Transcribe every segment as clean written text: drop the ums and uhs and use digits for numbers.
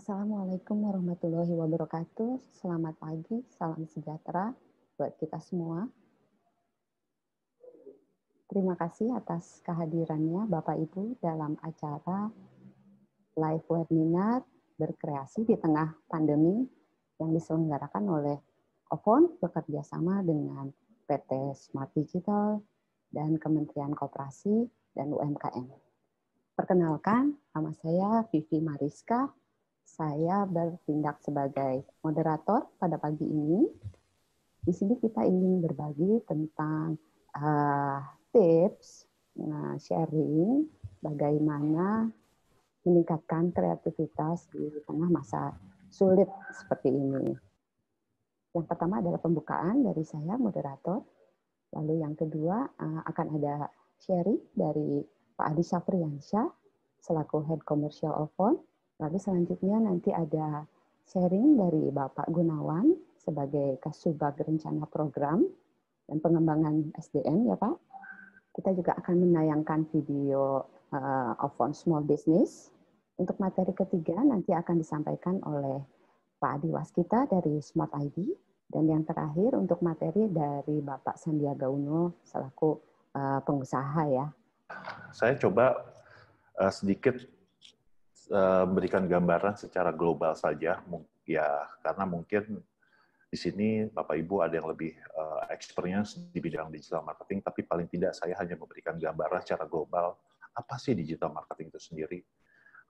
Assalamualaikum warahmatullahi wabarakatuh. Selamat pagi, salam sejahtera buat kita semua. Terima kasih atas kehadirannya Bapak Ibu dalam acara live webinar berkreasi di tengah pandemi yang diselenggarakan oleh Ovon bekerja sama dengan PT Smart Digital dan Kementerian Koperasi dan UMKM. Perkenalkan, nama saya Vivi Mariska. Saya bertindak sebagai moderator pada pagi ini. Di sini kita ingin berbagi tentang tips, sharing bagaimana meningkatkan kreativitas di tengah masa sulit seperti ini. Yang pertama adalah pembukaan dari saya, moderator. Lalu yang kedua akan ada sharing dari Pak Adi Safriansyah selaku Head Commercial Ovon. Lalu selanjutnya nanti ada sharing dari Bapak Gunawan sebagai Kasubag Rencana Program dan Pengembangan SDM ya Pak. Kita juga akan menayangkan video Ovon Small Business. Untuk materi ketiga nanti akan disampaikan oleh Pak Adi Waskita dari Smart ID. Dan yang terakhir untuk materi dari Bapak Sandiaga Uno selaku pengusaha ya. Saya coba sedikit berikan gambaran secara global saja, ya karena mungkin di sini Bapak Ibu ada yang lebih experience di bidang digital marketing, tapi paling tidak saya hanya memberikan gambaran secara global apa sih digital marketing itu sendiri,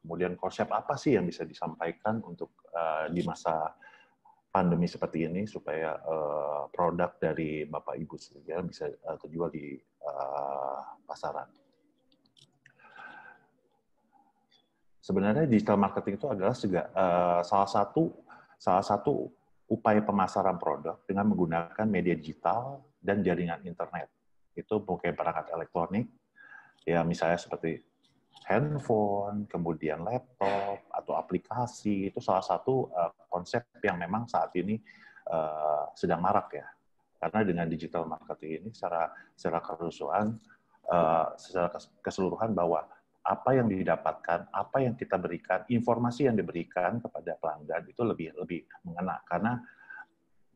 kemudian konsep apa sih yang bisa disampaikan untuk di masa pandemi seperti ini supaya produk dari Bapak Ibu sendiri bisa terjual di pasaran. Sebenarnya digital marketing itu adalah salah satu upaya pemasaran produk dengan menggunakan media digital dan jaringan internet. Itu bukan perangkat elektronik, ya misalnya seperti handphone, kemudian laptop atau aplikasi. Itu salah satu konsep yang memang saat ini sedang marak ya. Karena dengan digital marketing ini secara keseluruhan, secara keseluruhan bahwa apa yang didapatkan, apa yang kita berikan, informasi yang diberikan kepada pelanggan itu lebih mengena. Karena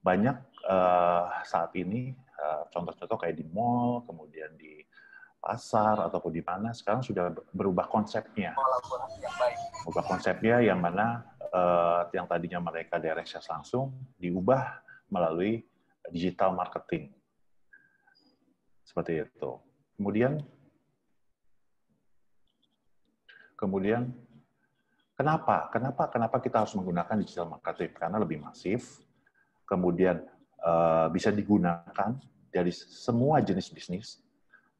banyak saat ini contoh-contoh kayak di mall, kemudian di pasar ataupun di mana sekarang sudah berubah konsepnya. Berubah konsepnya yang mana yang tadinya mereka direct sales langsung diubah melalui digital marketing. Seperti itu. Kemudian kenapa kita harus menggunakan digital marketing? Karena lebih masif, kemudian bisa digunakan dari semua jenis bisnis,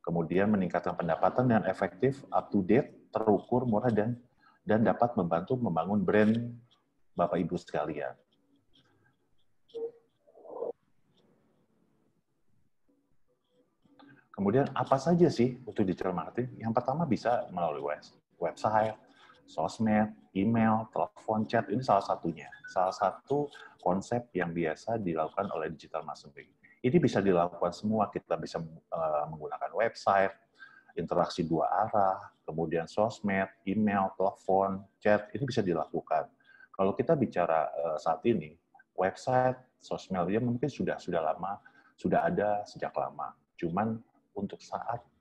kemudian meningkatkan pendapatan yang efektif, up to date, terukur, murah, dan dapat membantu membangun brand Bapak Ibu sekalian. Kemudian apa saja sih untuk digital marketing? Yang pertama bisa melalui website, sosmed, email, telepon, chat, ini salah satunya. Salah satu konsep yang biasa dilakukan oleh digital marketing. Ini bisa dilakukan semua, kita bisa menggunakan website, interaksi dua arah, kemudian sosmed, email, telepon, chat, ini bisa dilakukan. Kalau kita bicara saat ini, website, sosmed dia mungkin sudah lama, sudah ada sejak lama. Cuman untuk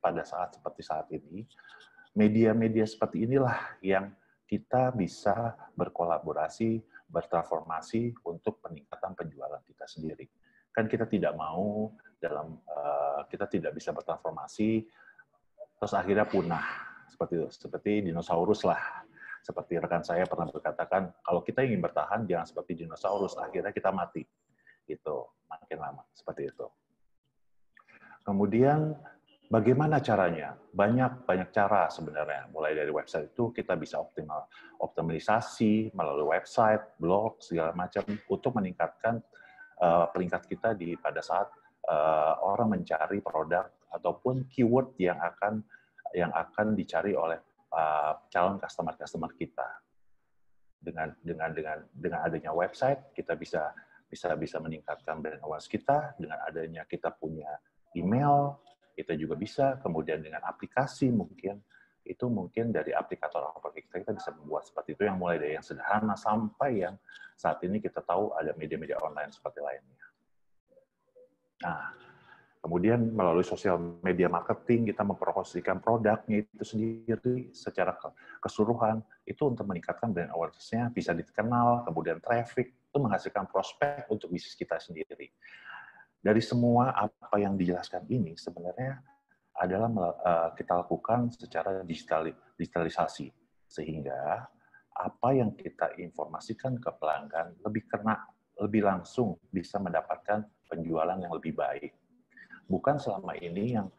pada saat seperti saat ini, media-media seperti inilah yang kita bisa berkolaborasi, bertransformasi untuk peningkatan penjualan kita sendiri. Kan kita tidak mau kita tidak bisa bertransformasi terus akhirnya punah seperti dinosaurus lah. Seperti rekan saya pernah berkatakan, kalau kita ingin bertahan jangan seperti dinosaurus, akhirnya kita mati. Gitu, makin lama seperti itu. Kemudian bagaimana caranya? Banyak cara sebenarnya. Mulai dari website itu kita bisa optimalisasi melalui website, blog, segala macam untuk meningkatkan peringkat kita pada saat orang mencari produk ataupun keyword yang akan dicari oleh calon customer kita. Dengan adanya website kita bisa meningkatkan brand awareness kita. Dengan adanya kita punya email, kita juga bisa, kemudian dengan aplikasi mungkin, itu mungkin dari aplikator kita bisa membuat seperti itu, yang mulai dari yang sederhana sampai yang saat ini kita tahu ada media-media online seperti lainnya. Nah, kemudian melalui sosial media marketing kita mempromosikan produknya itu sendiri secara keseluruhan, itu untuk meningkatkan brand awareness-nya, bisa dikenal, kemudian traffic, itu menghasilkan prospek untuk bisnis kita sendiri. Dari semua apa yang dijelaskan ini sebenarnya adalah kita lakukan secara digitalisasi, sehingga apa yang kita informasikan ke pelanggan lebih langsung bisa mendapatkan penjualan yang lebih baik. Bukan selama ini yang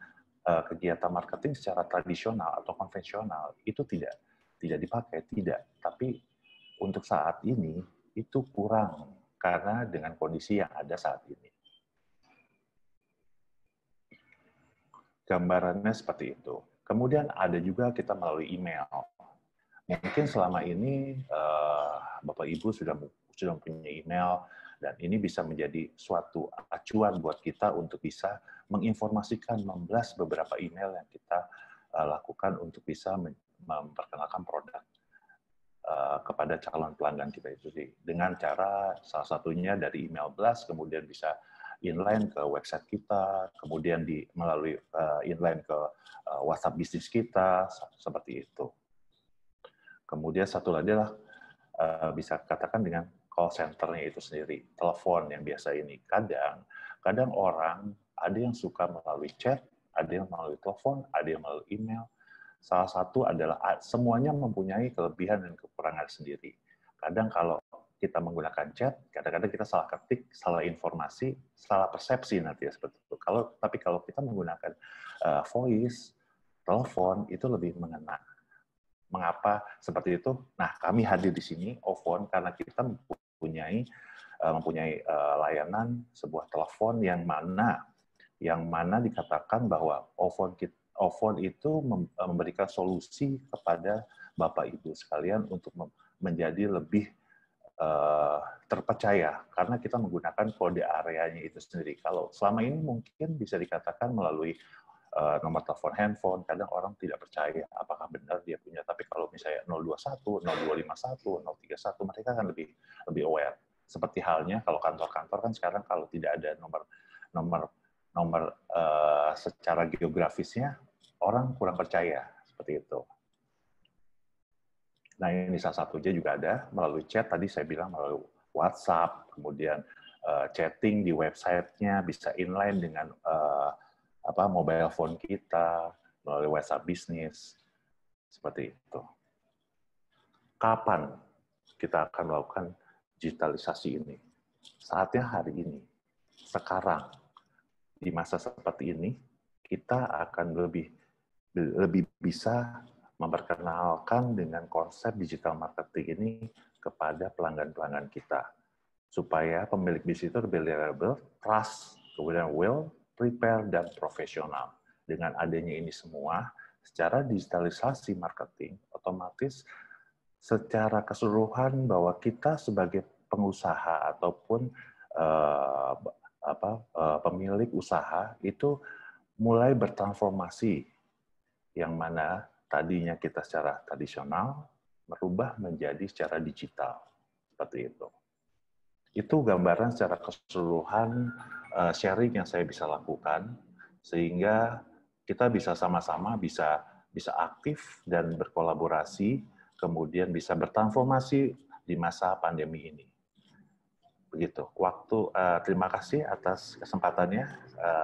kegiatan marketing secara tradisional atau konvensional itu tidak dipakai, tidak. Tapi untuk saat ini itu kurang karena dengan kondisi yang ada saat ini. Gambarannya seperti itu. Kemudian ada juga kita melalui email. Mungkin selama ini Bapak Ibu sudah mempunyai email, dan ini bisa menjadi suatu acuan buat kita untuk bisa menginformasikan, memblast beberapa email yang kita lakukan untuk bisa memperkenalkan produk kepada calon pelanggan kita itu dengan cara salah satunya dari email blast, kemudian bisa inline ke website kita, kemudian melalui inline ke WhatsApp bisnis kita, seperti itu. Kemudian satu lagi adalah bisa katakan dengan call center-nya itu sendiri, telepon yang biasa ini. Kadang orang ada yang suka melalui chat, ada yang melalui telepon, ada yang melalui email. Salah satu adalah semuanya mempunyai kelebihan dan kekurangan sendiri. Kadang kalau kita menggunakan chat, kadang-kadang kita salah ketik, salah informasi, salah persepsi nanti ya seperti itu. Tapi kalau kita menggunakan voice, telepon itu lebih mengena. Mengapa seperti itu? Nah, kami hadir di sini, Ovon, karena kita mempunyai layanan sebuah telepon yang mana dikatakan bahwa Ovon itu memberikan solusi kepada Bapak Ibu sekalian untuk menjadi lebih terpercaya karena kita menggunakan kode areanya itu sendiri. Kalau selama ini mungkin bisa dikatakan melalui nomor telepon handphone, kadang orang tidak percaya apakah benar dia punya. Tapi kalau misalnya 021, 0251, 031, mereka akan lebih aware. Seperti halnya kalau kantor-kantor kan sekarang kalau tidak ada nomor secara geografisnya, orang kurang percaya seperti itu. Nah, ini salah satunya juga ada melalui chat, tadi saya bilang melalui WhatsApp, kemudian chatting di website-nya, bisa inline dengan mobile phone kita, melalui WhatsApp bisnis, seperti itu. Kapan kita akan melakukan digitalisasi ini? Saatnya hari ini, sekarang, di masa seperti ini, kita akan lebih bisa memperkenalkan dengan konsep digital marketing ini kepada pelanggan-pelanggan kita. Supaya pemilik bisnis itu lebih reliable, trust, kemudian will, prepare, dan profesional. Dengan adanya ini semua, secara digitalisasi marketing, otomatis secara keseluruhan bahwa kita sebagai pengusaha ataupun pemilik usaha itu mulai bertransformasi, yang mana tadinya kita secara tradisional merubah menjadi secara digital. Seperti itu. Itu gambaran secara keseluruhan sharing yang saya bisa lakukan, sehingga kita bisa sama-sama bisa aktif dan berkolaborasi, kemudian bisa bertransformasi di masa pandemi ini. Begitu. Terima kasih atas kesempatannya.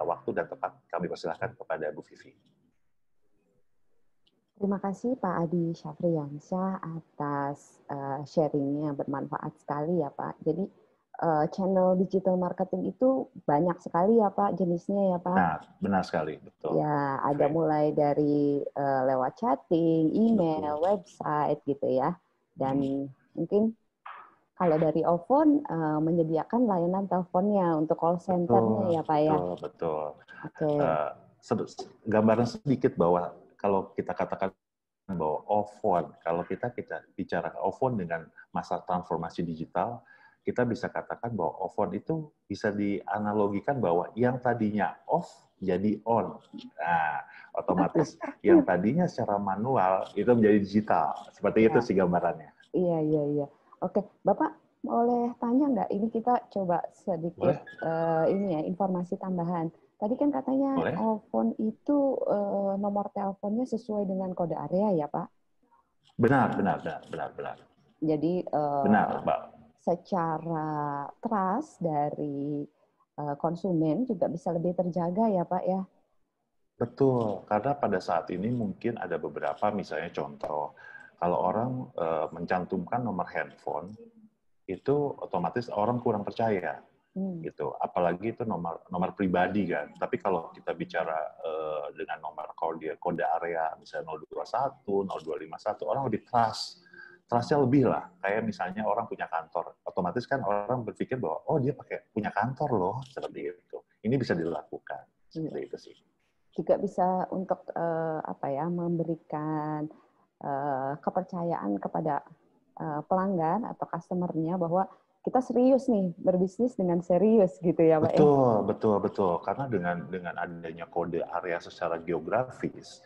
Waktu dan tempat kami persilahkan kepada Bu Vivi. Terima kasih Pak Adi Syafriyansyah atas sharing-nya, bermanfaat sekali ya Pak. Jadi channel digital marketing itu banyak sekali ya Pak jenisnya ya Pak. Nah, benar sekali, betul. Ya, ada mulai dari lewat chatting, email, betul, website gitu ya. Dan mungkin kalau dari Ovon menyediakan layanan teleponnya untuk call center-nya ya Pak ya. Betul. Oke. Gambaran sedikit bahwa kalau kita katakan bahwa Ovon, kalau kita bicara Ovon dengan masa transformasi digital, kita bisa katakan bahwa OVON itu bisa dianalogikan bahwa yang tadinya off jadi on. Nah, otomatis yang tadinya secara manual itu menjadi digital. Seperti itu sih gambarannya. Iya, iya, iya. Oke, Bapak boleh tanya nggak? Ini kita coba sedikit ini ya, informasi tambahan. Tadi kan katanya Boleh? OVON itu nomor teleponnya sesuai dengan kode area ya, Pak? Benar. Jadi Benar, Mbak. secara trust dari konsumen juga bisa lebih terjaga ya, Pak ya? Betul, karena pada saat ini mungkin ada beberapa, misalnya contoh, kalau orang mencantumkan nomor handphone, itu otomatis orang kurang percaya, gitu. Apalagi itu nomor pribadi kan. Tapi kalau kita bicara dengan nomor kode area, misalnya 021, 0251, orang lebih trust. Trustnya lebih lah. Kayak misalnya orang punya kantor, otomatis kan orang berpikir bahwa oh dia punya kantor loh, seperti itu. Ini bisa dilakukan, seperti itu sih. Juga bisa untuk memberikan kepercayaan kepada pelanggan atau customer-nya bahwa kita serius nih berbisnis dengan serius gitu ya, Pak ya. Betul. Karena dengan adanya kode area secara geografis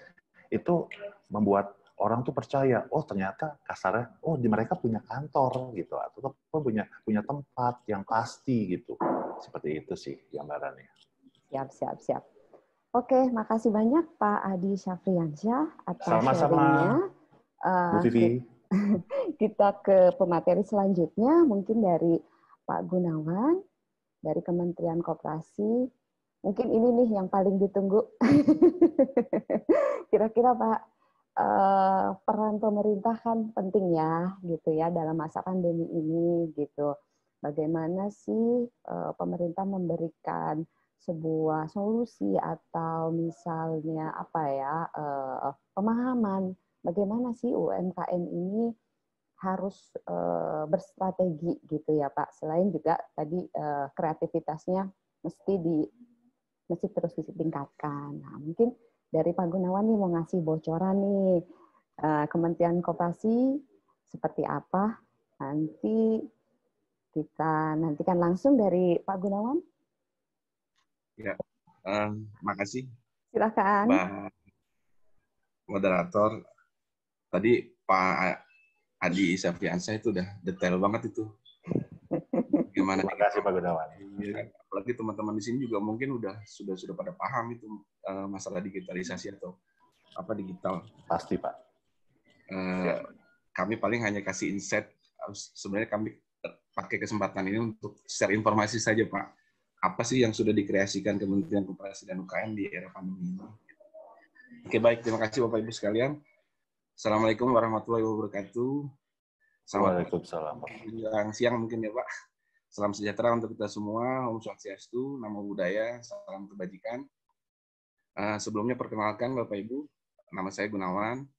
itu membuat orang tuh percaya, oh ternyata kasarnya, oh di mereka punya kantor gitu, atau punya tempat yang pasti gitu. Seperti itu sih gambarannya. Siap. Oke, makasih banyak Pak Adi Syafriansyah atas sharing-nya. Sama-sama, Bu Vivi. Kita ke pemateri selanjutnya, mungkin dari Pak Gunawan, dari Kementerian Koperasi. Mungkin ini nih yang paling ditunggu. Kira-kira Pak, peran pemerintah kan penting ya, gitu ya, dalam masa pandemi ini, gitu. Bagaimana sih pemerintah memberikan sebuah solusi atau misalnya pemahaman bagaimana sih UMKM ini harus berstrategi gitu ya Pak. Selain juga tadi kreativitasnya mesti terus ditingkatkan. Nah, mungkin dari Pak Gunawan nih mau ngasih bocoran nih Kementerian Koperasi seperti apa. Nanti kita nantikan langsung dari Pak Gunawan. Ya, makasih Silakan. Mbak Moderator. Tadi Pak Adi Syafriansyah itu udah detail banget itu. Gimana? Terima kasih Pak Gunawan. Apalagi teman-teman di sini juga mungkin sudah pada paham itu masalah digitalisasi atau apa digital. Pasti Pak. Kami paling hanya kasih insight. Sebenarnya kami pakai kesempatan ini untuk share informasi saja Pak. Apa sih yang sudah dikreasikan Kementerian Koperasi dan UKM di era pandemi ini? Oke, baik. Terima kasih Bapak Ibu sekalian. Assalamualaikum warahmatullahi wabarakatuh. Waalaikumsalam. Siang mungkin ya Pak. Salam sejahtera untuk kita semua. Om Swastiastu, Namo Buddhaya, salam kebajikan. Sebelumnya perkenalkan Bapak Ibu, nama saya Gunawan.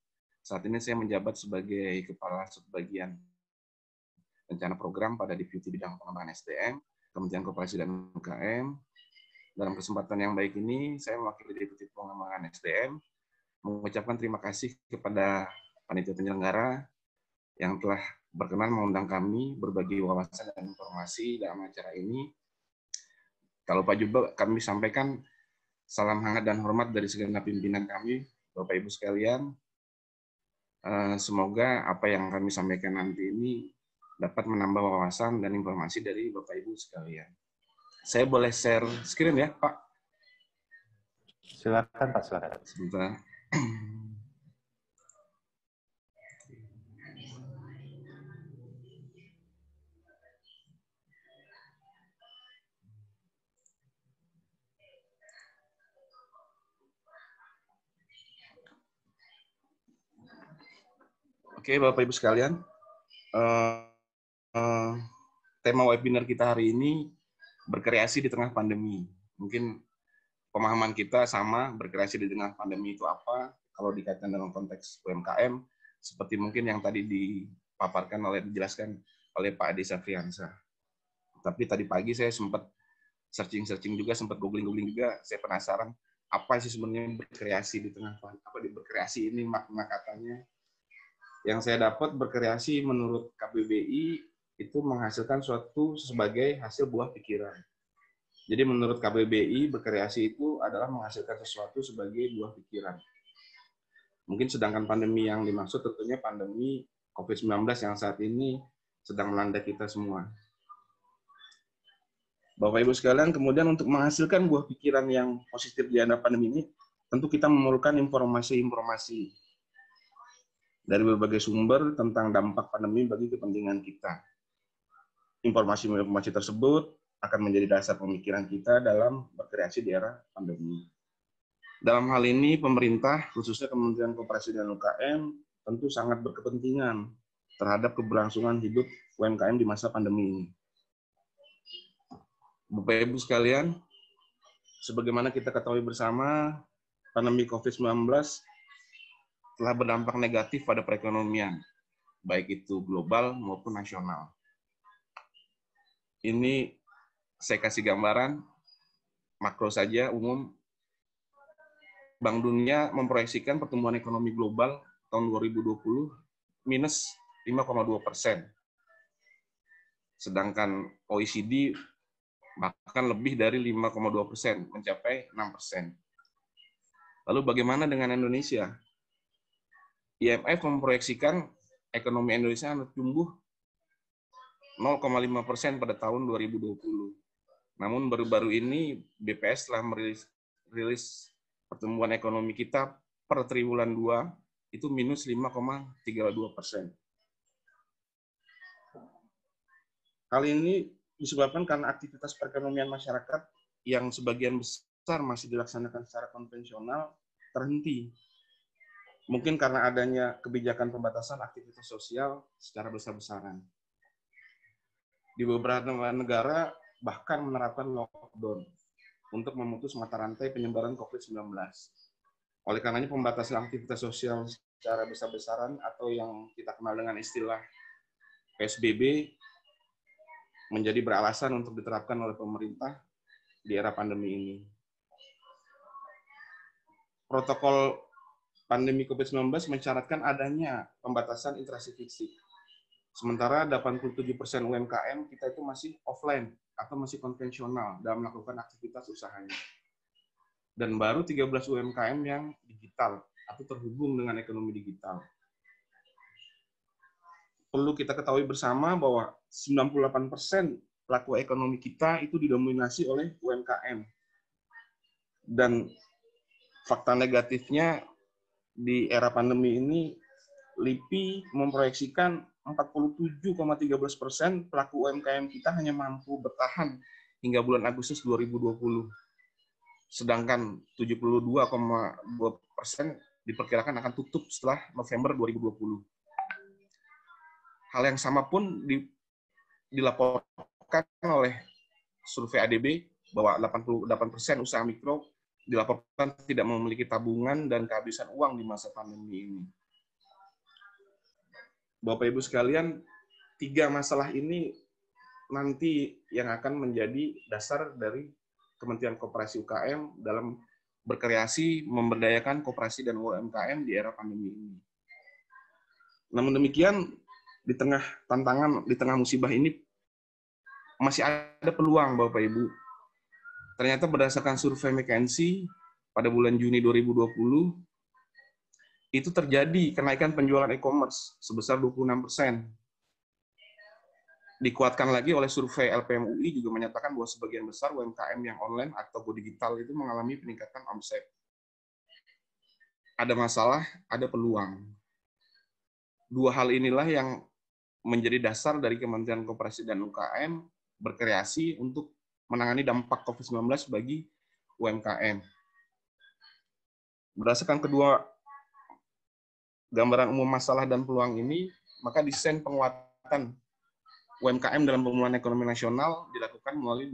Saat ini saya menjabat sebagai Kepala Subbagian Rencana Program pada Deputi Bidang Pengembangan SDM, Kementerian Koperasi dan UKM. Dalam kesempatan yang baik ini, saya mewakili Deputi Pengembangan SDM, mengucapkan terima kasih kepada panitia penyelenggara yang telah berkenan mengundang kami berbagi wawasan dan informasi dalam acara ini. Kalau Pak juga kami sampaikan salam hangat dan hormat dari segenap pimpinan kami, Bapak Ibu sekalian. Semoga apa yang kami sampaikan nanti ini dapat menambah wawasan dan informasi dari Bapak Ibu sekalian. Saya boleh share screen ya, Pak? Silakan Pak, silakan. Sebentar. Oke, Bapak Ibu sekalian, tema webinar kita hari ini berkreasi di tengah pandemi. Mungkin pemahaman kita sama, berkreasi di tengah pandemi itu apa, kalau dikaitkan dalam konteks UMKM, seperti mungkin yang tadi dijelaskan oleh Pak Adi Syafriansyah. Tapi tadi pagi saya sempat searching juga, sempat googling juga, saya penasaran apa sih sebenarnya berkreasi di tengah pandemi, berkreasi ini makna katanya. Yang saya dapat berkreasi menurut KBBI itu menghasilkan suatu sebagai hasil buah pikiran. Jadi menurut KBBI, berkreasi itu adalah menghasilkan sesuatu sebagai buah pikiran. Mungkin sedangkan pandemi yang dimaksud tentunya pandemi COVID-19 yang saat ini sedang melanda kita semua. Bapak Ibu sekalian, kemudian untuk menghasilkan buah pikiran yang positif di hadap pandemi ini, tentu kita memerlukan informasi-informasi dari berbagai sumber tentang dampak pandemi bagi kepentingan kita. Informasi-informasi tersebut akan menjadi dasar pemikiran kita dalam berkreasi di era pandemi. Dalam hal ini, pemerintah, khususnya Kementerian Koperasi dan UKM, tentu sangat berkepentingan terhadap keberlangsungan hidup UMKM di masa pandemi ini. Bapak Ibu sekalian, sebagaimana kita ketahui bersama, pandemi COVID-19 telah berdampak negatif pada perekonomian, baik itu global maupun nasional. Ini saya kasih gambaran makro saja, umum. Bank Dunia memproyeksikan pertumbuhan ekonomi global tahun 2020 minus 5,2%. Sedangkan OECD bahkan lebih dari 5,2%, mencapai 6%. Lalu bagaimana dengan Indonesia? IMF memproyeksikan ekonomi Indonesia akan tumbuh 0,5% pada tahun 2020. Namun baru-baru ini BPS telah merilis pertumbuhan ekonomi kita per triwulan 2 itu minus 5,32%. Hal ini disebabkan karena aktivitas perekonomian masyarakat yang sebagian besar masih dilaksanakan secara konvensional terhenti. Mungkin karena adanya kebijakan pembatasan aktivitas sosial secara besar-besaran. Di beberapa negara bahkan menerapkan lockdown untuk memutus mata rantai penyebaran COVID-19. Oleh karenanya pembatasan aktivitas sosial secara besar-besaran atau yang kita kenal dengan istilah PSBB menjadi beralasan untuk diterapkan oleh pemerintah di era pandemi ini. Protokol pandemi COVID-19 mensyaratkan adanya pembatasan interaksi fisik. Sementara 87% UMKM kita itu masih offline atau masih konvensional dalam melakukan aktivitas usahanya. Dan baru 13 UMKM yang digital atau terhubung dengan ekonomi digital. Perlu kita ketahui bersama bahwa 98% pelaku ekonomi kita itu didominasi oleh UMKM. Dan fakta negatifnya di era pandemi ini, LIPI memproyeksikan 47,13% pelaku UMKM kita hanya mampu bertahan hingga bulan Agustus 2020. Sedangkan 72,2% diperkirakan akan tutup setelah November 2020. Hal yang sama pun dilaporkan oleh survei ADB bahwa 88% usaha mikro dilaporkan tidak memiliki tabungan dan kehabisan uang di masa pandemi ini. Bapak Ibu sekalian, 3 masalah ini nanti yang akan menjadi dasar dari Kementerian Koperasi UKM dalam berkreasi memberdayakan koperasi dan UMKM di era pandemi ini. Namun demikian, di tengah tantangan, di tengah musibah ini masih ada peluang, Bapak Ibu. Ternyata berdasarkan survei McKinsey pada bulan Juni 2020, itu terjadi kenaikan penjualan e-commerce sebesar 26%. Dikuatkan lagi oleh survei LPM UI juga menyatakan bahwa sebagian besar UMKM yang online atau go digital itu mengalami peningkatan omset. Ada masalah, ada peluang. 2 hal inilah yang menjadi dasar dari Kementerian Koperasi dan UKM berkreasi untuk menangani dampak COVID-19 bagi UMKM. Berdasarkan kedua gambaran umum masalah dan peluang ini, maka desain penguatan UMKM dalam pemulihan ekonomi nasional dilakukan melalui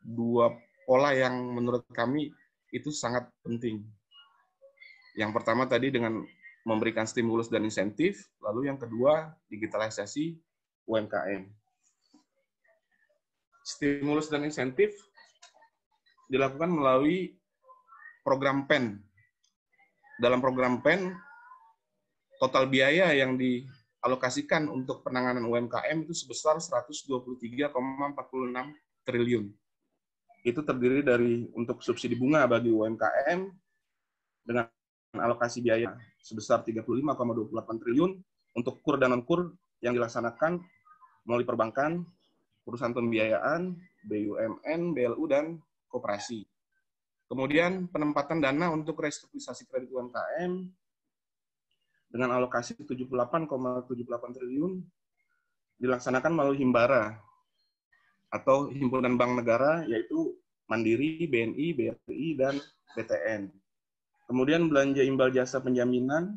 dua pola yang menurut kami itu sangat penting. Yang pertama tadi dengan memberikan stimulus dan insentif, lalu yang kedua digitalisasi UMKM. Stimulus dan insentif dilakukan melalui program PEN. Dalam program PEN, total biaya yang alokasikan untuk penanganan UMKM itu sebesar 123,46 triliun. Itu terdiri dari untuk subsidi bunga bagi UMKM dengan alokasi biaya sebesar 35,28 triliun untuk kur dan non-kur yang dilaksanakan melalui perbankan, perusahaan pembiayaan, BUMN, BLU, dan koperasi. Kemudian penempatan dana untuk restrukturisasi kredit UMKM dengan alokasi 78,78 triliun dilaksanakan melalui Himbara atau Himpunan Bank Negara, yaitu Mandiri, BNI, BRI, dan BTN. Kemudian belanja imbal jasa penjaminan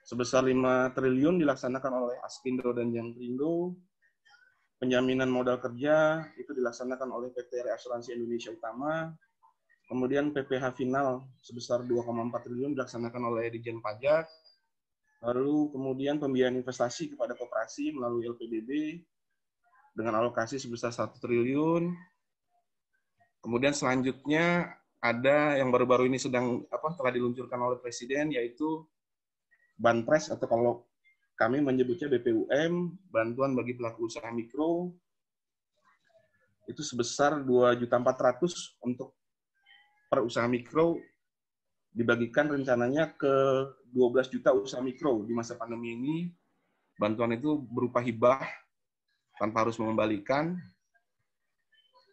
sebesar 5 triliun dilaksanakan oleh Askindo dan Jangkrindo. Penjaminan modal kerja itu dilaksanakan oleh PT Asuransi Indonesia Utama. Kemudian PPh final sebesar 2,4 triliun dilaksanakan oleh Ditjen Pajak. Lalu kemudian pembiayaan investasi kepada koperasi melalui LPDB dengan alokasi sebesar 1 triliun. Kemudian selanjutnya ada yang baru-baru ini telah diluncurkan oleh Presiden, yaitu Banpres atau kalau kami menyebutnya BPUM, bantuan bagi pelaku usaha mikro, itu sebesar 2.400.000 untuk per usaha mikro, dibagikan rencananya ke 12 juta usaha mikro di masa pandemi ini. Bantuan itu berupa hibah tanpa harus mengembalikan.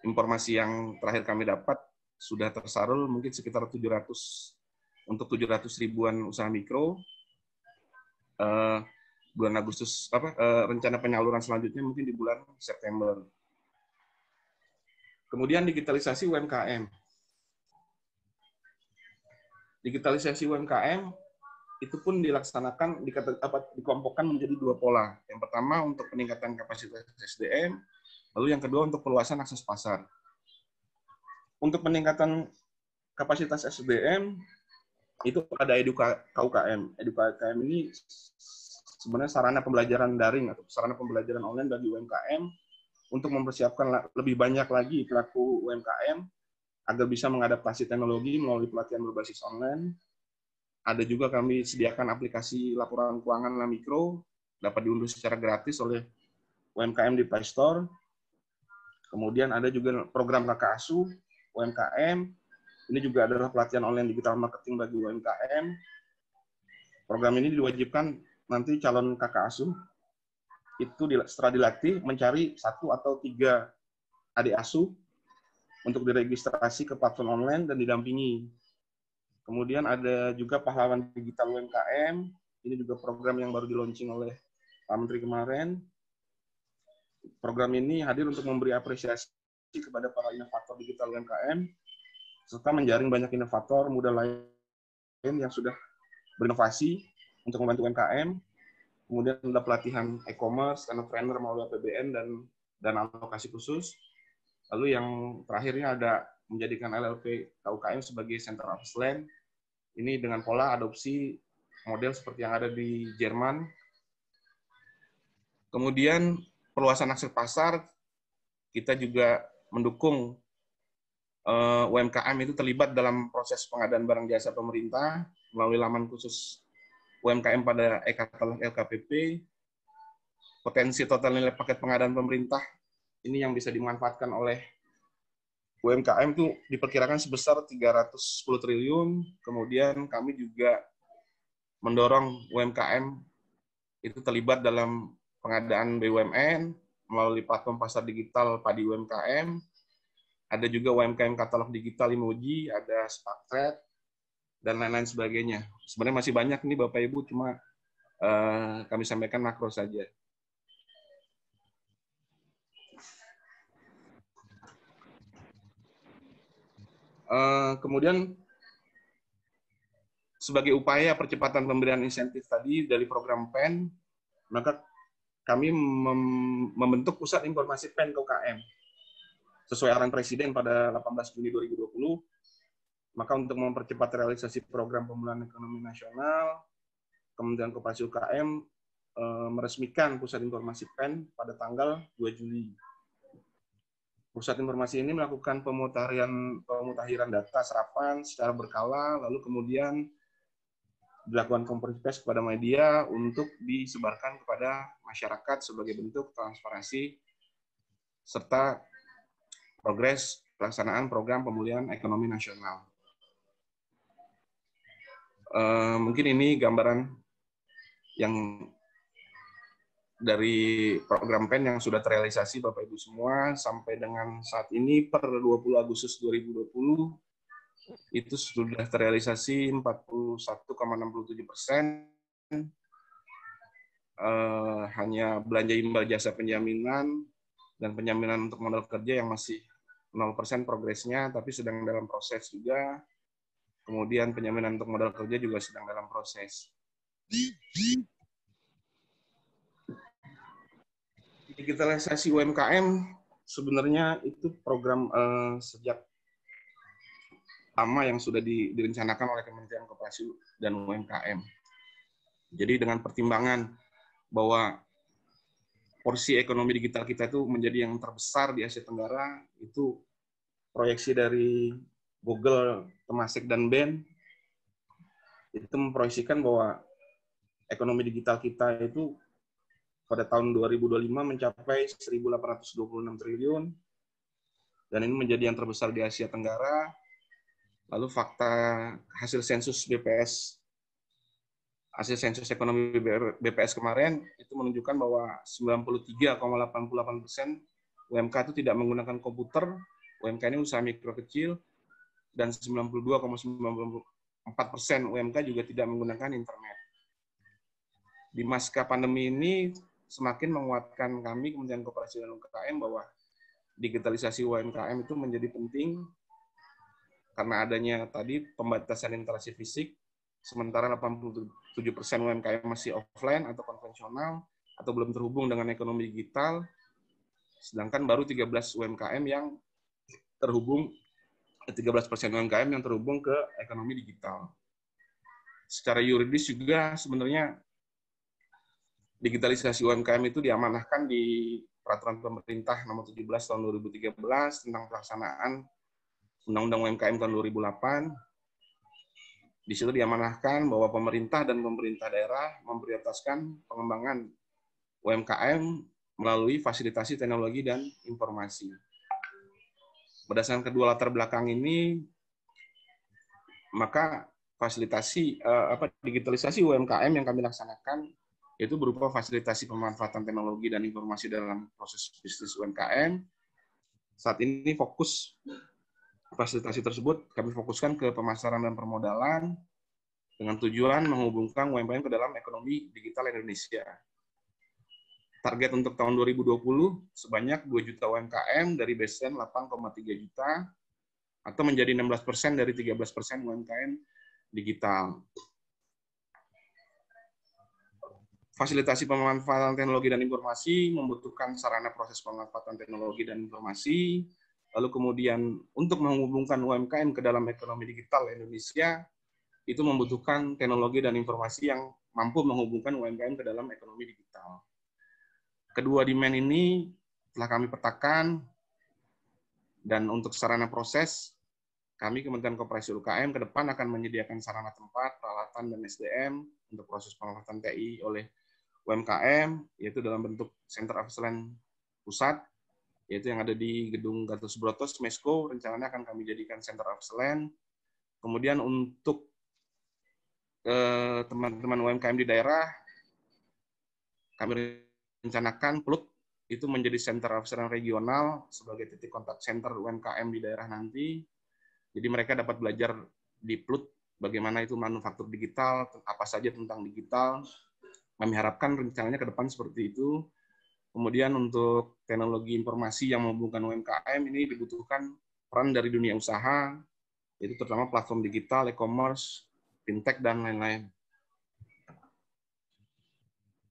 Informasi yang terakhir kami dapat sudah tersalur mungkin sekitar 700 untuk 700 ribuan usaha mikro. Bulan Agustus rencana penyaluran selanjutnya mungkin di bulan September. Kemudian digitalisasi UMKM. Digitalisasi UMKM itu pun dilaksanakan, dikelompokkan menjadi 2 pola. Yang pertama untuk peningkatan kapasitas SDM, lalu yang kedua untuk perluasan akses pasar. Untuk peningkatan kapasitas SDM, itu ada EduKUKM. EduKUKM ini sebenarnya sarana pembelajaran daring atau sarana pembelajaran online bagi UMKM untuk mempersiapkan lebih banyak lagi pelaku UMKM agar bisa mengadaptasi teknologi melalui pelatihan berbasis online. Ada juga kami sediakan aplikasi laporan keuangan mikro, dapat diunduh secara gratis oleh UMKM di Play Store. Kemudian ada juga program Kakak Asuh UMKM. Ini juga adalah pelatihan online digital marketing bagi UMKM. Program ini diwajibkan nanti calon Kakak Asuh itu setelah dilatih mencari 1 atau 3 adik asuh untuk diregistrasi ke platform online dan didampingi. Kemudian ada juga pahlawan digital UMKM. Ini juga program yang baru di-launching oleh Pak Menteri kemarin. Program ini hadir untuk memberi apresiasi kepada para inovator digital UMKM, serta menjaring banyak inovator muda lain yang sudah berinovasi untuk membantu UMKM. Kemudian ada pelatihan e-commerce, entrepreneur melalui APBN dan alokasi khusus. Lalu yang terakhirnya ada menjadikan LLP KUKM sebagai Center of Excellence. Ini dengan pola adopsi model seperti yang ada di Jerman. Kemudian perluasan akses pasar, kita juga mendukung UMKM itu terlibat dalam proses pengadaan barang jasa pemerintah melalui laman khusus UMKM pada e-katalog LKPP. Potensi total nilai paket pengadaan pemerintah ini yang bisa dimanfaatkan oleh UMKM itu diperkirakan sebesar 310 triliun. Kemudian kami juga mendorong UMKM itu terlibat dalam pengadaan BUMN melalui platform pasar digital Padi UMKM. Ada juga UMKM katalog digital Emoji, ada Sparktrade, dan lain-lain sebagainya. Sebenarnya masih banyak nih Bapak Ibu, cuma kami sampaikan makro saja. Kemudian sebagai upaya percepatan pemberian insentif tadi dari program PEN, maka kami membentuk Pusat Informasi PEN KUKM sesuai arahan Presiden pada 18 Juni 2020. Maka untuk mempercepat realisasi program pemulihan ekonomi nasional, Kementerian Koperasi UKM meresmikan Pusat Informasi PEN pada tanggal 2 Juli. Pusat informasi ini melakukan pemutahiran data serapan secara berkala, lalu kemudian dilakukan konferensi pers kepada media untuk disebarkan kepada masyarakat sebagai bentuk transparansi serta progres pelaksanaan program pemulihan ekonomi nasional. Mungkin ini gambaran yang dari program PEN yang sudah terrealisasi Bapak Ibu semua sampai dengan saat ini per 20 Agustus 2020 itu sudah terrealisasi 41,67%. Hanya belanja imbal jasa penjaminan dan penjaminan untuk modal kerja yang masih 0% progresnya, tapi sedang dalam proses juga. Kemudian penjaminan untuk modal kerja juga sedang dalam proses. Digitalisasi UMKM sebenarnya itu program sejak lama yang sudah direncanakan oleh Kementerian Koperasi dan UMKM. Jadi dengan pertimbangan bahwa porsi ekonomi digital kita itu menjadi yang terbesar di Asia Tenggara, itu proyeksi dari Google, Temasek, dan BEN itu memproyeksikan bahwa ekonomi digital kita itu pada tahun 2025 mencapai 1.826 triliun, dan ini menjadi yang terbesar di Asia Tenggara. Lalu fakta hasil sensus BPS, hasil sensus ekonomi BPS kemarin itu menunjukkan bahwa 93,88% UMK itu tidak menggunakan komputer. UMK ini usaha mikro kecil, dan 92,94% UMK juga tidak menggunakan internet. Di masa pandemi ini semakin menguatkan kami Kementerian Koperasi dan UMKM bahwa digitalisasi UMKM itu menjadi penting karena adanya tadi pembatasan interaksi fisik, sementara 87% UMKM masih offline atau konvensional atau belum terhubung dengan ekonomi digital, sedangkan baru 13 UMKM yang terhubung 13% UMKM yang terhubung ke ekonomi digital. Secara yuridis juga sebenarnya digitalisasi UMKM itu diamanahkan di Peraturan Pemerintah Nomor 17 Tahun 2013 tentang pelaksanaan Undang-Undang UMKM Tahun 2008. Di situ diamanahkan bahwa pemerintah dan pemerintah daerah memprioritaskan pengembangan UMKM melalui fasilitasi teknologi dan informasi. Berdasarkan kedua latar belakang ini, maka digitalisasi UMKM yang kami laksanakan yaitu berupa fasilitasi pemanfaatan teknologi dan informasi dalam proses bisnis UMKM. Saat ini fokus fasilitasi tersebut kami fokuskan ke pemasaran dan permodalan dengan tujuan menghubungkan UMKM ke dalam ekonomi digital Indonesia. Target untuk tahun 2020 sebanyak 2 juta UMKM dari baseline 8,3 juta atau menjadi 16% dari 13% UMKM digital. Fasilitasi pemanfaatan teknologi dan informasi membutuhkan sarana proses pemanfaatan teknologi dan informasi. Lalu kemudian untuk menghubungkan UMKM ke dalam ekonomi digital Indonesia, itu membutuhkan teknologi dan informasi yang mampu menghubungkan UMKM ke dalam ekonomi digital. Kedua demand ini telah kami petakan, dan untuk sarana proses, kami Kementerian Koperasi UMKM ke depan akan menyediakan sarana tempat, peralatan, dan SDM untuk proses penguatan TI oleh UMKM, yaitu dalam bentuk Center of Excellence pusat, yaitu yang ada di Gedung Gatot Subroto, Smesco, rencananya akan kami jadikan Center of Excellence. Kemudian untuk teman-teman UMKM di daerah, kami rencanakan PLUT itu menjadi Center of Excellence regional sebagai titik kontak center UMKM di daerah nanti. Jadi mereka dapat belajar di PLUT bagaimana itu manufaktur digital, apa saja tentang digital. Kami harapkan rencananya ke depan seperti itu. Kemudian untuk teknologi informasi yang menghubungkan UMKM ini dibutuhkan peran dari dunia usaha, yaitu terutama platform digital, e-commerce, fintech, dan lain-lain.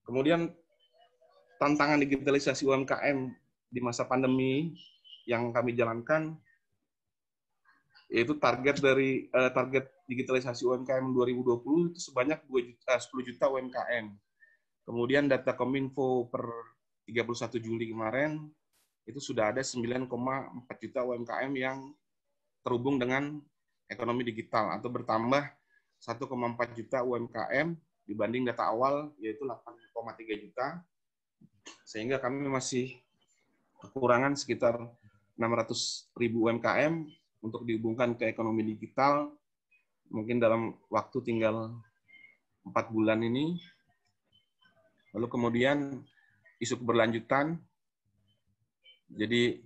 Kemudian tantangan digitalisasi UMKM di masa pandemi yang kami jalankan, yaitu target digitalisasi UMKM 2020 itu sebanyak 10 juta UMKM. Kemudian data Kominfo per 31 Juli kemarin, itu sudah ada 9,4 juta UMKM yang terhubung dengan ekonomi digital atau bertambah 1,4 juta UMKM dibanding data awal yaitu 8,3 juta, sehingga kami masih kekurangan sekitar 600.000 UMKM untuk dihubungkan ke ekonomi digital, mungkin dalam waktu tinggal 4 bulan ini. Lalu kemudian isu keberlanjutan, jadi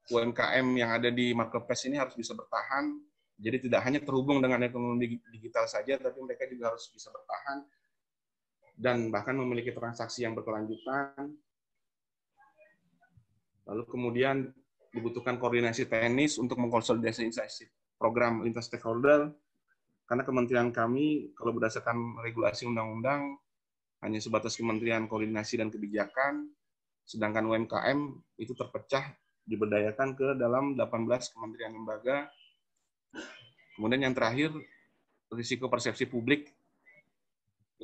UMKM yang ada di marketplace ini harus bisa bertahan, jadi tidak hanya terhubung dengan ekonomi digital saja, tapi mereka juga harus bisa bertahan dan bahkan memiliki transaksi yang berkelanjutan. Lalu kemudian dibutuhkan koordinasi teknis untuk mengkonsolidasi program lintas stakeholder, karena kementerian kami, kalau berdasarkan regulasi undang-undang, hanya sebatas Kementerian Koordinasi dan Kebijakan, sedangkan UMKM itu terpecah, diberdayakan ke dalam 18 kementerian lembaga. Kemudian yang terakhir, risiko persepsi publik,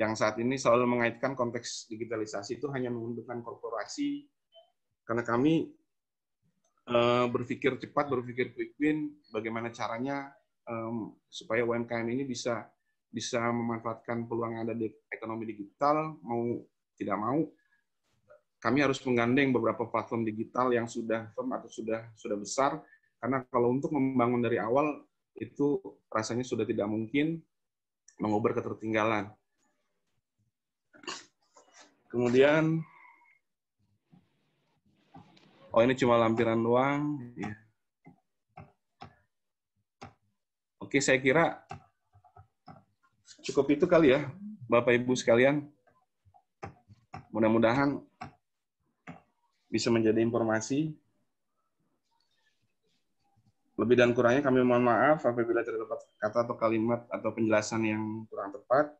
yang saat ini selalu mengaitkan konteks digitalisasi itu hanya menguntungkan korporasi, karena kami berpikir cepat, berpikir quick win, bagaimana caranya supaya UMKM ini bisa memanfaatkan peluang yang ada di ekonomi digital, mau tidak mau, kami harus menggandeng beberapa platform digital yang sudah firm atau sudah besar, karena kalau untuk membangun dari awal, itu rasanya sudah tidak mungkin, mengubur ketertinggalan. Kemudian, ini cuma lampiran doang. Ya. Oke, saya kira cukup itu kali ya, Bapak Ibu sekalian. Mudah-mudahan bisa menjadi informasi. Lebih dan kurangnya kami mohon maaf apabila terdapat kata atau kalimat atau penjelasan yang kurang tepat.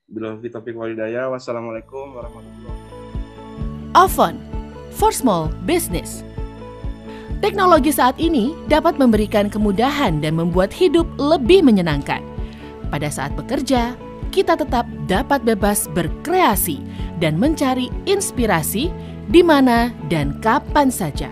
Bila taufiq wal hidayah, wassalamualaikum warahmatullahi wabarakatuh. Avon for Small Business. Teknologi saat ini dapat memberikan kemudahan dan membuat hidup lebih menyenangkan. Pada saat bekerja, kita tetap dapat bebas berkreasi dan mencari inspirasi di mana dan kapan saja.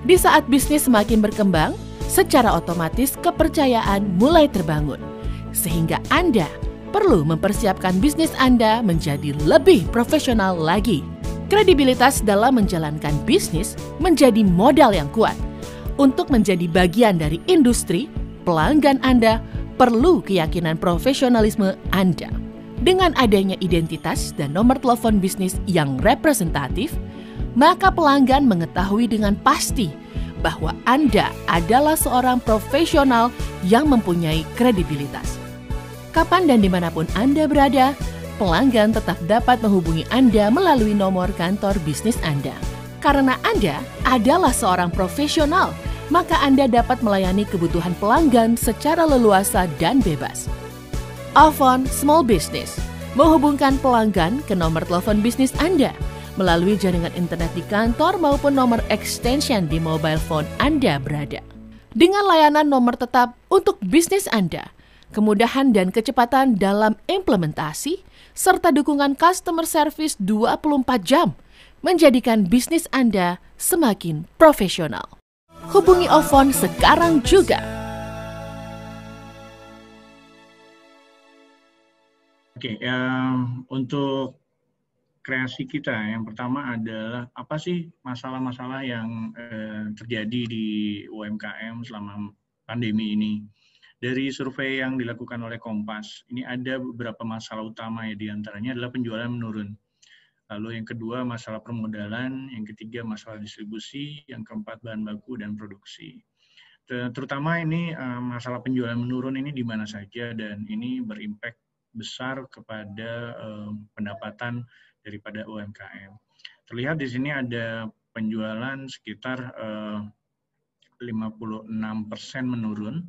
Di saat bisnis semakin berkembang, secara otomatis kepercayaan mulai terbangun, sehingga Anda perlu mempersiapkan bisnis Anda menjadi lebih profesional lagi. Kredibilitas dalam menjalankan bisnis menjadi modal yang kuat. Untuk menjadi bagian dari industri, pelanggan Anda perlu keyakinan profesionalisme Anda. Dengan adanya identitas dan nomor telepon bisnis yang representatif, maka pelanggan mengetahui dengan pasti bahwa Anda adalah seorang profesional yang mempunyai kredibilitas. Kapan dan dimanapun Anda berada, pelanggan tetap dapat menghubungi Anda melalui nomor kantor bisnis Anda. Karena Anda adalah seorang profesional, maka Anda dapat melayani kebutuhan pelanggan secara leluasa dan bebas. Avon Small Business menghubungkan pelanggan ke nomor telepon bisnis Anda melalui jaringan internet di kantor maupun nomor extension di mobile phone Anda berada. Dengan layanan nomor tetap untuk bisnis Anda, kemudahan dan kecepatan dalam implementasi, serta dukungan customer service 24 jam, menjadikan bisnis Anda semakin profesional. Hubungi Avon sekarang juga. Oke, untuk kreasi kita, yang pertama adalah apa sih masalah-masalah yang terjadi di UMKM selama pandemi ini. Dari survei yang dilakukan oleh Kompas, ini ada beberapa masalah utama ya, diantaranya adalah penjualan menurun. Lalu yang kedua masalah permodalan, yang ketiga masalah distribusi, yang keempat bahan baku dan produksi. Terutama ini masalah penjualan menurun ini di mana saja, dan ini berimpact besar kepada pendapatan daripada UMKM. Terlihat di sini ada penjualan sekitar 56% menurun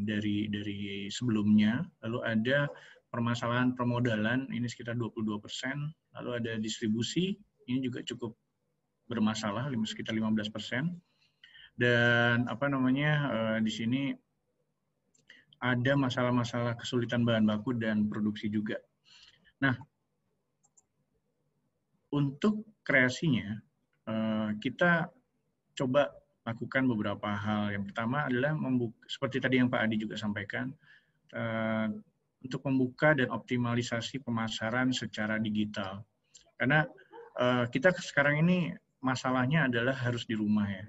dari sebelumnya. Lalu ada permasalahan permodalan, ini sekitar 22%. Lalu ada distribusi, ini juga cukup bermasalah, sekitar 15%. Dan di sini ada masalah-masalah kesulitan bahan baku dan produksi juga. Nah, untuk kreasinya, kita coba lakukan beberapa hal. Yang pertama adalah seperti tadi yang Pak Adi juga sampaikan, untuk membuka dan optimalisasi pemasaran secara digital. Karena kita sekarang ini masalahnya adalah harus di rumah ya.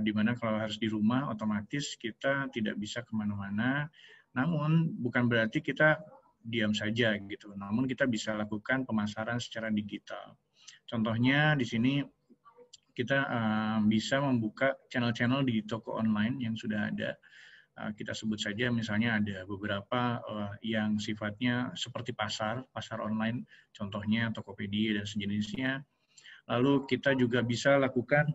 Dimana kalau harus di rumah otomatis kita tidak bisa kemana-mana. Namun bukan berarti kita diam saja gitu. Namun kita bisa lakukan pemasaran secara digital. Contohnya di sini kita bisa membuka channel-channel di toko online yang sudah ada. Kita sebut saja misalnya ada beberapa yang sifatnya seperti pasar online, contohnya Tokopedia dan sejenisnya. Lalu kita juga bisa lakukan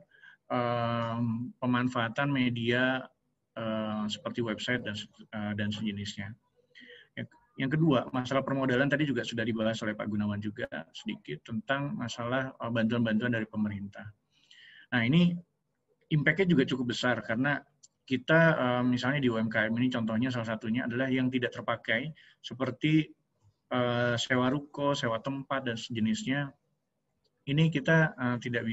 pemanfaatan media seperti website dan sejenisnya. Yang kedua, masalah permodalan tadi juga sudah dibahas oleh Pak Gunawan juga sedikit tentang masalah bantuan-bantuan dari pemerintah. Nah ini impact-nya juga cukup besar karena kita misalnya di UMKM ini contohnya salah satunya adalah yang tidak terpakai seperti sewa ruko, sewa tempat dan sejenisnya. Ini kita tidak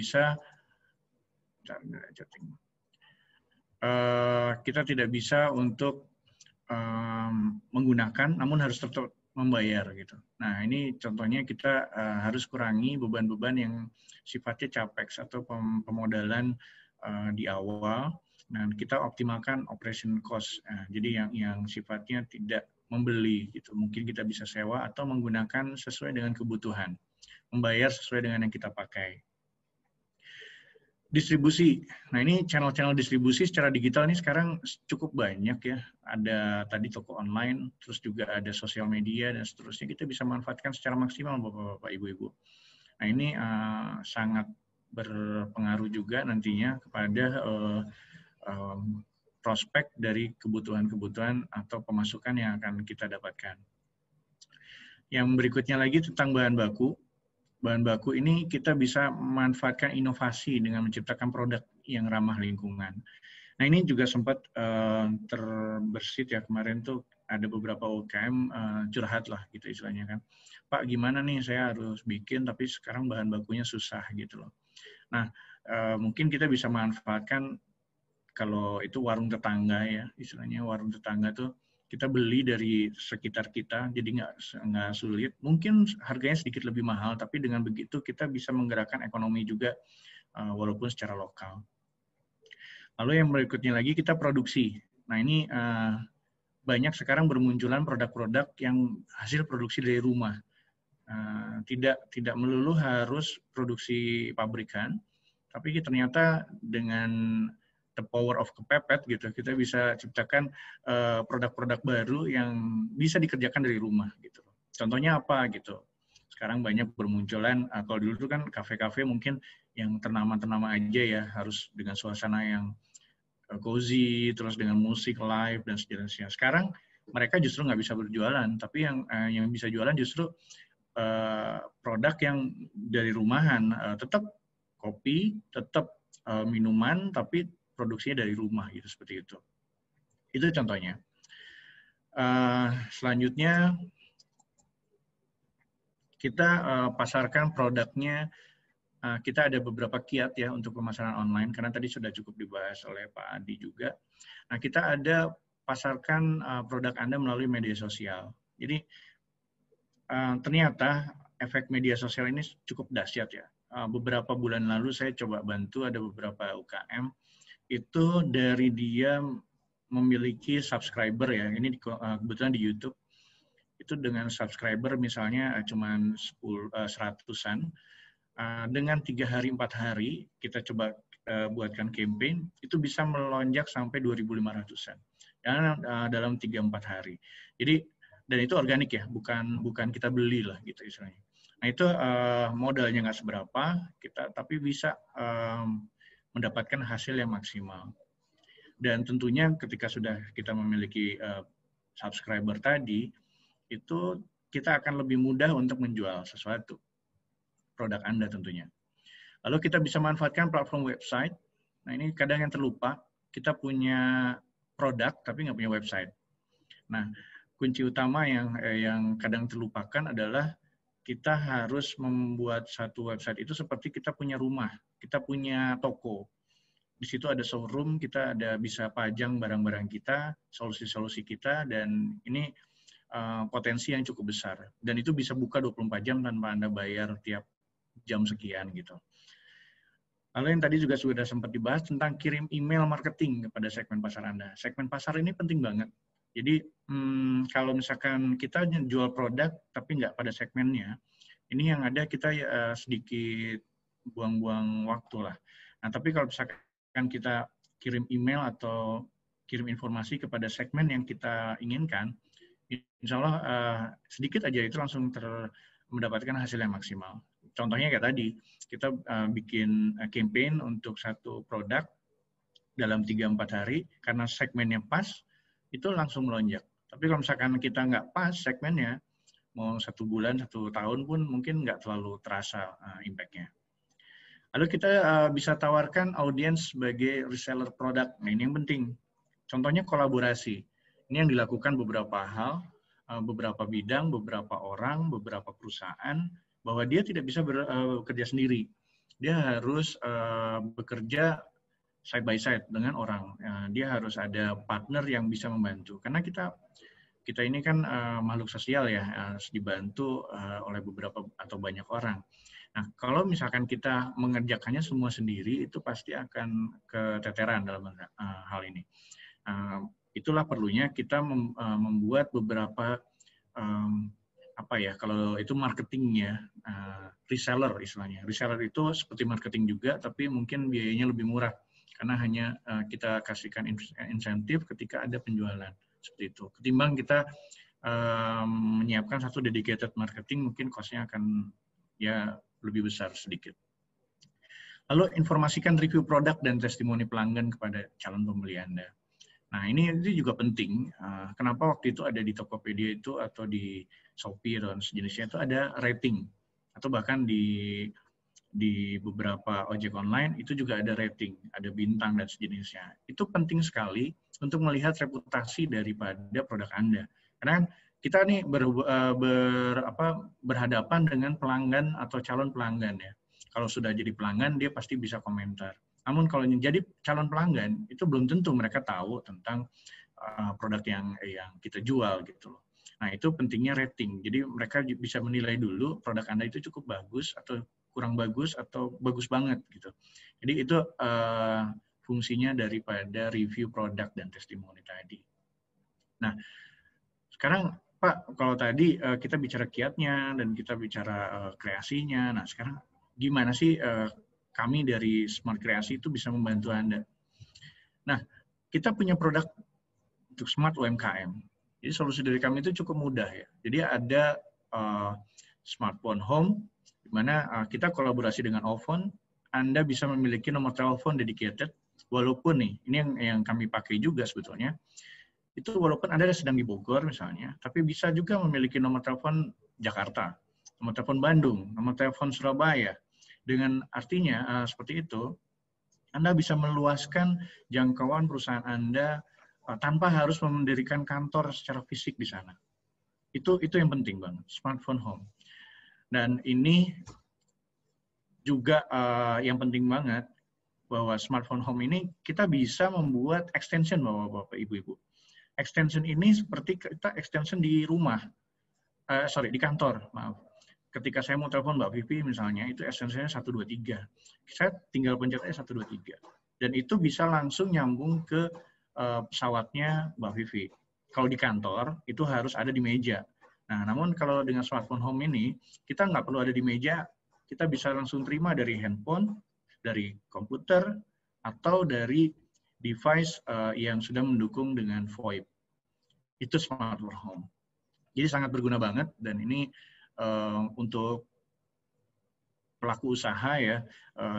bisa untuk menggunakan, namun harus tetap membayar gitu. Nah ini contohnya kita harus kurangi beban-beban yang sifatnya capex atau pemodalan di awal. Nah, kita optimalkan operation cost. Jadi yang sifatnya tidak membeli gitu. Mungkin kita bisa sewa atau menggunakan sesuai dengan kebutuhan. Membayar sesuai dengan yang kita pakai. Distribusi. Nah, ini channel-channel distribusi secara digital ini sekarang cukup banyak ya. Ada tadi toko online, terus juga ada sosial media dan seterusnya. Kita bisa manfaatkan secara maksimal Bapak-bapak, Ibu-ibu. Nah, ini sangat berpengaruh juga nantinya kepada prospek dari kebutuhan-kebutuhan atau pemasukan yang akan kita dapatkan. Yang berikutnya lagi tentang bahan baku. Bahan baku ini kita bisa memanfaatkan inovasi dengan menciptakan produk yang ramah lingkungan. Nah ini juga sempat terbersit ya kemarin tuh ada beberapa UMKM curhat lah gitu istilahnya kan. Pak gimana nih saya harus bikin tapi sekarang bahan bakunya susah gitu loh. Nah mungkin kita bisa manfaatkan kalau itu warung tetangga ya, istilahnya warung tetangga tuh kita beli dari sekitar kita, jadi nggak sulit. Mungkin harganya sedikit lebih mahal, tapi dengan begitu kita bisa menggerakkan ekonomi juga, walaupun secara lokal. Lalu yang berikutnya lagi kita produksi. Nah ini banyak sekarang bermunculan produk-produk yang hasil produksi dari rumah. Tidak melulu harus produksi pabrikan, tapi ternyata dengan the power of kepepet gitu, kita bisa ciptakan produk-produk baru yang bisa dikerjakan dari rumah gitu. Contohnya apa gitu? Sekarang banyak bermunculan, kalau dulu tuh kan kafe-kafe mungkin yang ternama-ternama aja ya, harus dengan suasana yang cozy, terus dengan musik live dan sejenisnya. Sekarang mereka justru nggak bisa berjualan, tapi yang bisa jualan justru produk yang dari rumahan, tetap kopi, tetap minuman, tapi produksinya dari rumah gitu seperti itu. Itu contohnya. Selanjutnya kita pasarkan produknya. Kita ada beberapa kiat ya untuk pemasaran online karena tadi sudah cukup dibahas oleh Pak Adi juga. Nah kita ada pasarkan produk Anda melalui media sosial. Jadi ternyata efek media sosial ini cukup dahsyat ya. Beberapa bulan lalu saya coba bantu ada beberapa UKM itu dari dia memiliki subscriber ya, ini kebetulan di YouTube, itu dengan subscriber misalnya cuma 100-an, dengan 3 hari 4 hari kita coba buatkan campaign, itu bisa melonjak sampai 2.500-an dalam 3-4 hari. Jadi, dan itu organik ya, bukan kita beli lah gitu istilahnya. Nah itu modalnya nggak seberapa, tapi bisa mendapatkan hasil yang maksimal. Dan tentunya ketika sudah kita memiliki subscriber tadi, itu kita akan lebih mudah untuk menjual sesuatu, produk Anda tentunya. Lalu kita bisa manfaatkan platform website. Nah ini kadang yang terlupa, kita punya produk tapi nggak punya website. Nah kunci utama yang kadang terlupakan adalah kita harus membuat satu website itu seperti kita punya rumah, kita punya toko. Di situ ada showroom, kita ada bisa pajang barang-barang kita, solusi-solusi kita, dan ini potensi yang cukup besar. Dan itu bisa buka 24 jam tanpa Anda bayar tiap jam sekian gitu. Lalu yang tadi juga sudah sempat dibahas tentang kirim email marketing kepada segmen pasar Anda. Segmen pasar ini penting banget. Jadi kalau misalkan kita jual produk tapi nggak pada segmennya, ini yang ada kita sedikit buang-buang waktu lah. Nah, tapi kalau misalkan kita kirim email atau kirim informasi kepada segmen yang kita inginkan, insya Allah sedikit aja itu langsung mendapatkan hasil yang maksimal. Contohnya kayak tadi, kita bikin campaign untuk satu produk dalam 3-4 hari, karena segmennya pas, itu langsung melonjak. Tapi kalau misalkan kita nggak pas segmennya, mau 1 bulan, 1 tahun pun mungkin nggak terlalu terasa impact-nya. Lalu kita bisa tawarkan audiens sebagai reseller produk. Nah, ini yang penting. Contohnya kolaborasi. Ini yang dilakukan beberapa hal, beberapa bidang, beberapa orang, beberapa perusahaan, bahwa dia tidak bisa bekerja sendiri. Dia harus bekerja side by side dengan orang. Dia harus ada partner yang bisa membantu. Karena kita ini kan makhluk sosial ya, harus dibantu oleh beberapa atau banyak orang. Nah, kalau misalkan kita mengerjakannya semua sendiri, itu pasti akan keteteran dalam hal ini. Itulah perlunya kita membuat beberapa kalau itu marketingnya, reseller istilahnya. Reseller itu seperti marketing juga, tapi mungkin biayanya lebih murah karena hanya kita kasihkan insentif ketika ada penjualan seperti itu. Ketimbang kita menyiapkan satu dedicated marketing, mungkin cost-nya akan ya lebih besar sedikit. Lalu informasikan review produk dan testimoni pelanggan kepada calon pembeli Anda. Nah, ini juga penting. Kenapa waktu itu ada di Tokopedia itu atau di Shopee dan sejenisnya itu ada rating, atau bahkan di beberapa ojek online itu juga ada rating, ada bintang dan sejenisnya. Itu penting sekali untuk melihat reputasi daripada produk Anda. Karena kita nih berhadapan dengan pelanggan atau calon pelanggan ya. Kalau sudah jadi pelanggan, dia pasti bisa komentar. Namun kalau jadi calon pelanggan, itu belum tentu mereka tahu tentang produk yang kita jual gitu loh. Nah, itu pentingnya rating. Jadi mereka bisa menilai dulu produk Anda itu cukup bagus atau kurang bagus atau bagus banget gitu. Jadi itu fungsinya daripada review produk dan testimoni tadi. Nah, sekarang Pak, kalau tadi kita bicara kiatnya dan kita bicara kreasinya. Nah, sekarang gimana sih kami dari Smart Kreasi itu bisa membantu Anda? Nah, kita punya produk untuk Smart UMKM. Jadi solusi dari kami itu cukup mudah ya. Jadi ada smartphone home, di mana kita kolaborasi dengan Ovon. Anda bisa memiliki nomor telepon dedicated, walaupun nih, ini yang kami pakai juga sebetulnya, itu walaupun Anda sedang di Bogor misalnya, tapi bisa juga memiliki nomor telepon Jakarta, nomor telepon Bandung, nomor telepon Surabaya. Dengan artinya seperti itu, Anda bisa meluaskan jangkauan perusahaan Anda tanpa harus mendirikan kantor secara fisik di sana. Itu yang penting banget, smartphone home. Dan ini juga yang penting banget, bahwa smartphone home ini kita bisa membuat extension, Bapak Ibu-Ibu. Extension ini seperti kita extension di rumah, di kantor, maaf. Ketika saya mau telepon Mbak Vivi misalnya, itu extensionnya 123. Saya tinggal pencet 123. Dan itu bisa langsung nyambung ke pesawatnya Mbak Vivi. Kalau di kantor, itu harus ada di meja. Nah, namun kalau dengan smartphone home ini, kita nggak perlu ada di meja, kita bisa langsung terima dari handphone, dari komputer, atau dari device yang sudah mendukung dengan VoIP. Itu smartphone home. Jadi sangat berguna banget, dan ini untuk pelaku usaha ya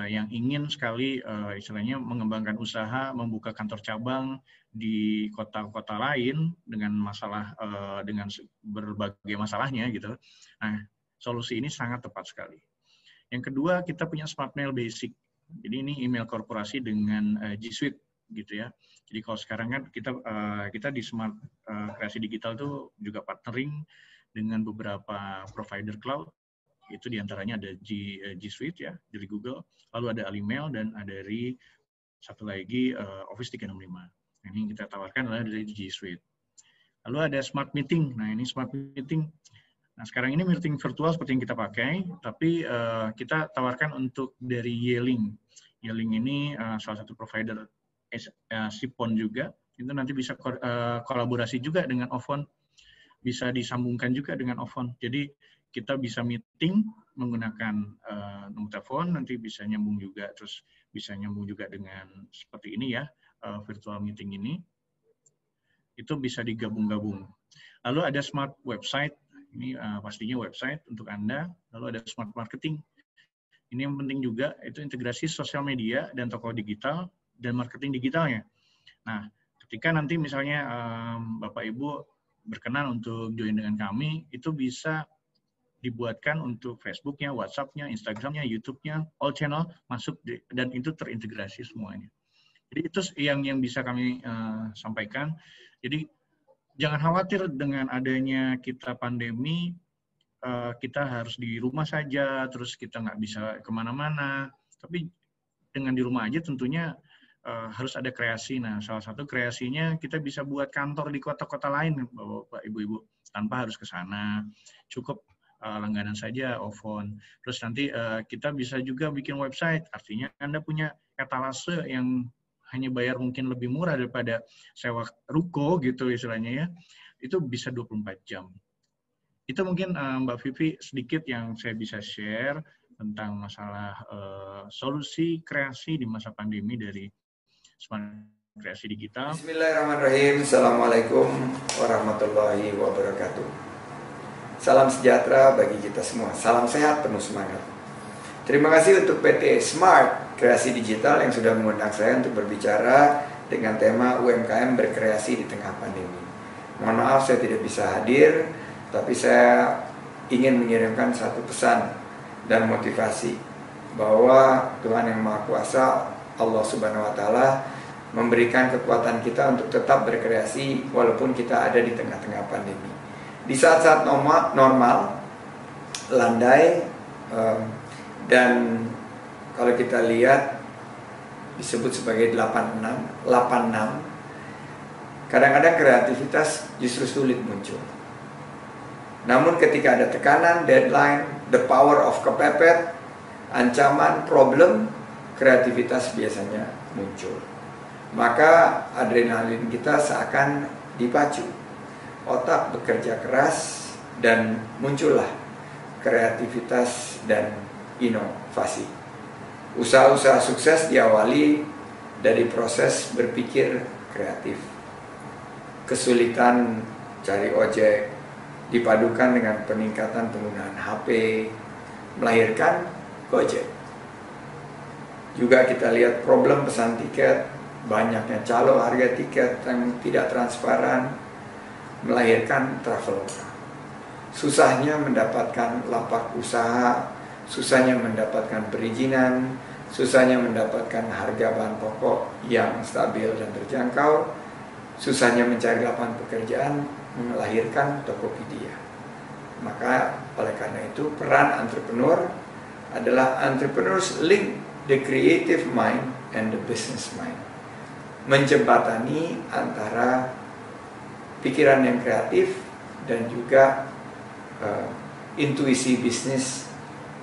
yang ingin sekali istilahnya mengembangkan usaha, membuka kantor cabang di kota-kota lain dengan masalah dengan berbagai masalahnya gitu. Nah, solusi ini sangat tepat sekali. Yang kedua, kita punya Smart Mail Basic. Jadi ini email korporasi dengan G Suite gitu ya. Jadi kalau sekarang kan kita di Smart Kreasi Digital tuh juga partnering dengan beberapa provider cloud, itu diantaranya ada G Suite ya dari Google, lalu ada Alimail dan ada dari satu lagi Office 365. Nah, ini kita tawarkan adalah dari G Suite. Lalu ada Smart Meeting. Nah, ini Smart Meeting. Nah, sekarang ini meeting virtual seperti yang kita pakai, tapi kita tawarkan untuk dari Yearling. Yearling ini salah satu provider Sipon juga. Itu nanti bisa kolaborasi juga dengan Ovon, bisa disambungkan juga dengan Ovon. Jadi kita bisa meeting menggunakan nomor telepon, nanti bisa nyambung juga, terus bisa nyambung juga dengan seperti ini ya, virtual meeting ini. Itu bisa digabung-gabung. Lalu ada Smart Website, ini pastinya website untuk Anda. Lalu ada Smart Marketing. Ini yang penting juga, itu integrasi sosial media dan toko digital dan marketing digitalnya. Nah, ketika nanti misalnya Bapak Ibu berkenan untuk join dengan kami, itu bisa dibuatkan untuk Facebook-nya, WhatsApp-nya, Instagram-nya, YouTube-nya, all channel masuk dan itu terintegrasi semuanya. Jadi itu yang bisa kami sampaikan. Jadi jangan khawatir dengan adanya kita pandemi, kita harus di rumah saja, terus kita nggak bisa kemana-mana. Tapi dengan di rumah aja tentunya harus ada kreasi. Nah, salah satu kreasinya kita bisa buat kantor di kota-kota lain, Bapak Ibu-Ibu, tanpa harus ke sana. Cukup langganan saja Ovon. Terus nanti kita bisa juga bikin website. Artinya Anda punya etalase yang hanya bayar mungkin lebih murah daripada sewa ruko gitu istilahnya ya. Itu bisa 24 jam. Itu mungkin Mbak Vivi sedikit yang saya bisa share tentang masalah solusi kreasi di masa pandemi dari Smart Kreasi Digital. Bismillahirrahmanirrahim. Assalamualaikum warahmatullahi wabarakatuh. Salam sejahtera bagi kita semua. Salam sehat penuh semangat. Terima kasih untuk PT Smart Kreasi Digital yang sudah mengundang saya untuk berbicara dengan tema UMKM berkreasi di tengah pandemi. Mohon maaf saya tidak bisa hadir, tapi saya ingin mengirimkan satu pesan dan motivasi bahwa Tuhan Yang Maha Kuasa, Allah Subhanahu wa Ta'ala, memberikan kekuatan kita untuk tetap berkreasi walaupun kita ada di tengah-tengah pandemi. Di saat-saat normal, landai, dan kalau kita lihat disebut sebagai 86, kadang-kadang kreativitas justru sulit muncul. Namun ketika ada tekanan, deadline, the power of kepepet, ancaman, problem, kreativitas biasanya muncul. Maka adrenalin kita seakan dipacu. Otak bekerja keras dan muncullah kreativitas dan inovasi. Usaha-usaha sukses diawali dari proses berpikir kreatif. Kesulitan cari ojek dipadukan dengan peningkatan penggunaan HP melahirkan Gojek. Juga kita lihat problem pesan tiket, banyaknya calo harga tiket yang tidak transparan melahirkan Traveloka. Susahnya mendapatkan lapak usaha, susahnya mendapatkan perizinan, susahnya mendapatkan harga bahan pokok yang stabil dan terjangkau, susahnya mencari lapangan pekerjaan melahirkan Tokopedia. Maka oleh karena itu peran entrepreneur adalah entrepreneurs link the creative mind and the business mind. Menjembatani antara pikiran yang kreatif dan juga intuisi bisnis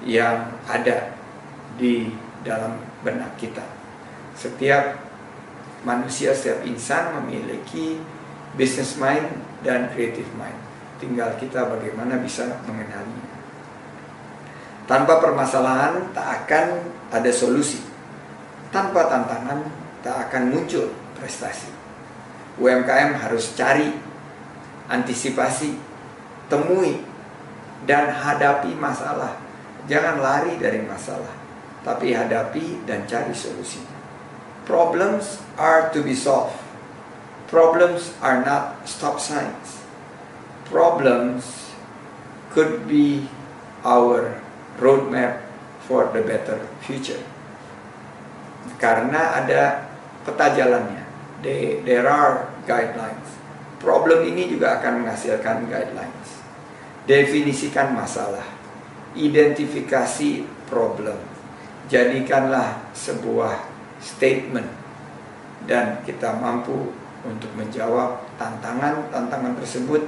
yang ada di dalam benak kita. Setiap manusia, setiap insan memiliki business mind dan creative mind. Tinggal kita bagaimana bisa mengenalinya. Tanpa permasalahan tak akan ada solusi. Tanpa tantangan tak akan muncul prestasi. UMKM harus cari, antisipasi, temui, dan hadapi masalah. Jangan lari dari masalah, tapi hadapi dan cari solusinya. Problems are to be solved. Problems are not stop signs. Problems could be our roadmap for the better future. Karena ada peta jalannya. There are guidelines. Problem ini juga akan menghasilkan guidelines. Definisikan masalah. Identifikasi problem. Jadikanlah sebuah statement dan kita mampu untuk menjawab tantangan-tantangan tersebut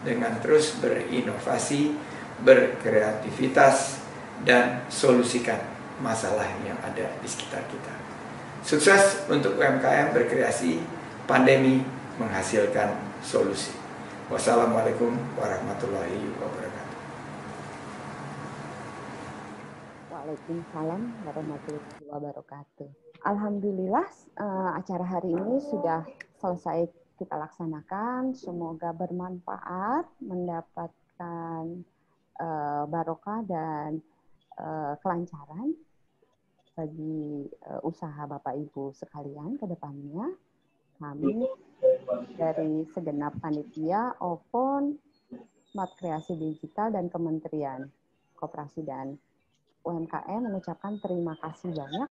dengan terus berinovasi, berkreativitas, dan solusikan masalah yang ada di sekitar kita. Sukses untuk UMKM berkreasi, pandemi menghasilkan solusi. Wassalamualaikum warahmatullahi wabarakatuh. Waalaikumsalam warahmatullahi wabarakatuh. Alhamdulillah acara hari ini sudah selesai kita laksanakan. Semoga bermanfaat, mendapatkan barokah dan kelancaran bagi usaha Bapak Ibu sekalian ke depannya. Kami dari segenap panitia OVON, Smart Kreasi Digital dan Kementerian Koperasi dan UMKM mengucapkan terima kasih banyak